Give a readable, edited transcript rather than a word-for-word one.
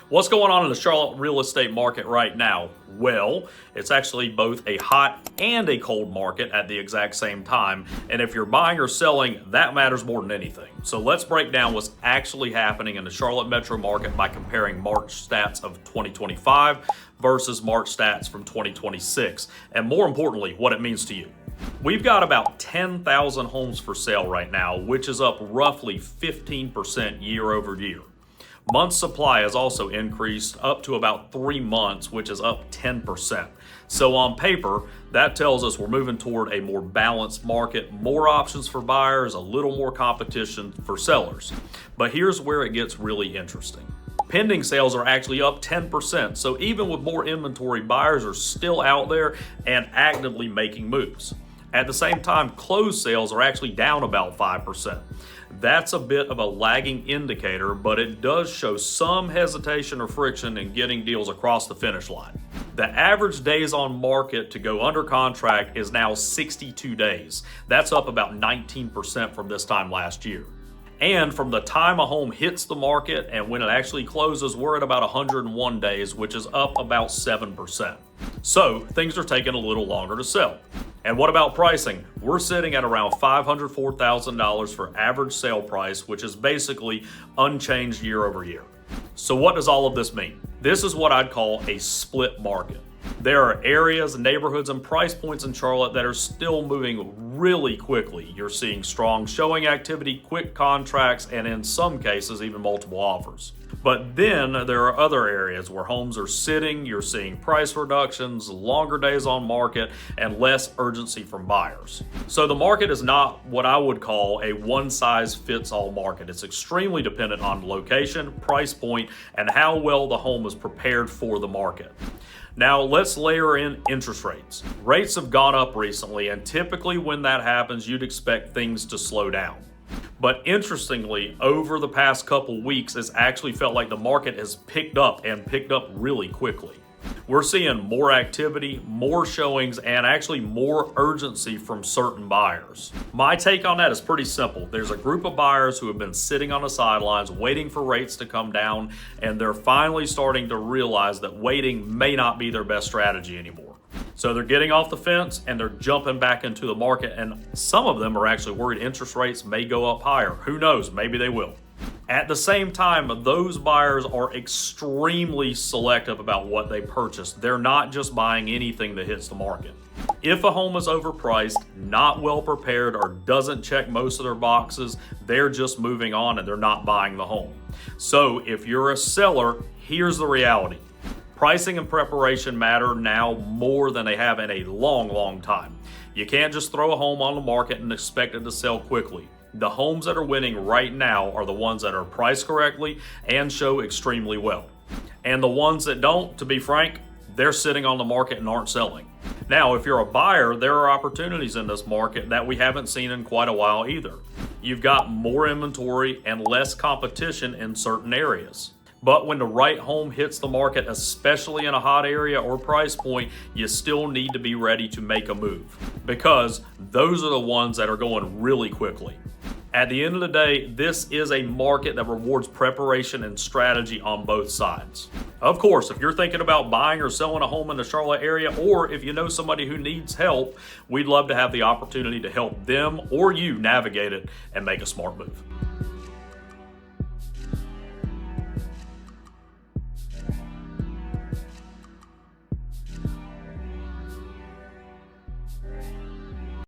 What's going on in the Charlotte real estate market right now? Well, it's actually both a hot and a cold market at the exact same time. And if you're buying or selling, that matters more than anything. So let's break down what's actually happening in the Charlotte metro market by comparing March stats of 2025 versus March stats from 2026. And more importantly, what it means to you. We've got about 10,000 homes for sale right now, which is up roughly 15% year over year. Month supply has also increased up to about 3 months, which is up 10%. So on paper, that tells us we're moving toward a more balanced market, more options for buyers, a little more competition for sellers. But here's where it gets really interesting. Pending sales are actually up 10%. So even with more inventory, buyers are still out there and actively making moves. At the same time, closed sales are actually down about 5%. That's a bit of a lagging indicator, but it does show some hesitation or friction in getting deals across the finish line. The average days on market to go under contract is now 62 days. That's up about 19% from this time last year. And from the time a home hits the market and when it actually closes, we're at about 101 days, which is up about 7%. So things are taking a little longer to sell. And what about pricing? We're sitting at around $504,000 for average sale price, which is basically unchanged year over year. So what does all of this mean? This is what I'd call a split market. There are areas, neighborhoods, and price points in Charlotte that are still moving really quickly. You're seeing strong showing activity, quick contracts, and in some cases, even multiple offers. But then there are other areas where homes are sitting, you're seeing price reductions, longer days on market, and less urgency from buyers. So the market is not what I would call a one-size-fits-all market. It's extremely dependent on location, price point, and how well the home is prepared for the market. Now let's layer in interest rates. Rates have gone up recently, and typically when that happens, you'd expect things to slow down. But interestingly, over the past couple weeks, it's actually felt like the market has picked up really quickly. We're seeing more activity, more showings, and actually more urgency from certain buyers. My take on that is pretty simple. There's a group of buyers who have been sitting on the sidelines waiting for rates to come down, and they're finally starting to realize that waiting may not be their best strategy anymore. So they're getting off the fence and they're jumping back into the market, and some of them are actually worried interest rates may go up higher. Who knows? Maybe they will. At the same time, those buyers are extremely selective about what they purchase. They're not just buying anything that hits the market. If a home is overpriced, not well prepared, or doesn't check most of their boxes, they're just moving on and they're not buying the home. So if you're a seller, here's the reality. Pricing and preparation matter now more than they have in a long time. You can't just throw a home on the market and expect it to sell quickly. The homes that are winning right now are the ones that are priced correctly and show extremely well. And the ones that don't, to be frank, they're sitting on the market and aren't selling. Now, if you're a buyer, there are opportunities in this market that we haven't seen in quite a while either. You've got more inventory and less competition in certain areas. But when the right home hits the market, especially in a hot area or price point, you still need to be ready to make a move, because those are the ones that are going really quickly. At the end of the day, this is a market that rewards preparation and strategy on both sides. Of course, if you're thinking about buying or selling a home in the Charlotte area, or if you know somebody who needs help, we'd love to have the opportunity to help them or you navigate it and make a smart move.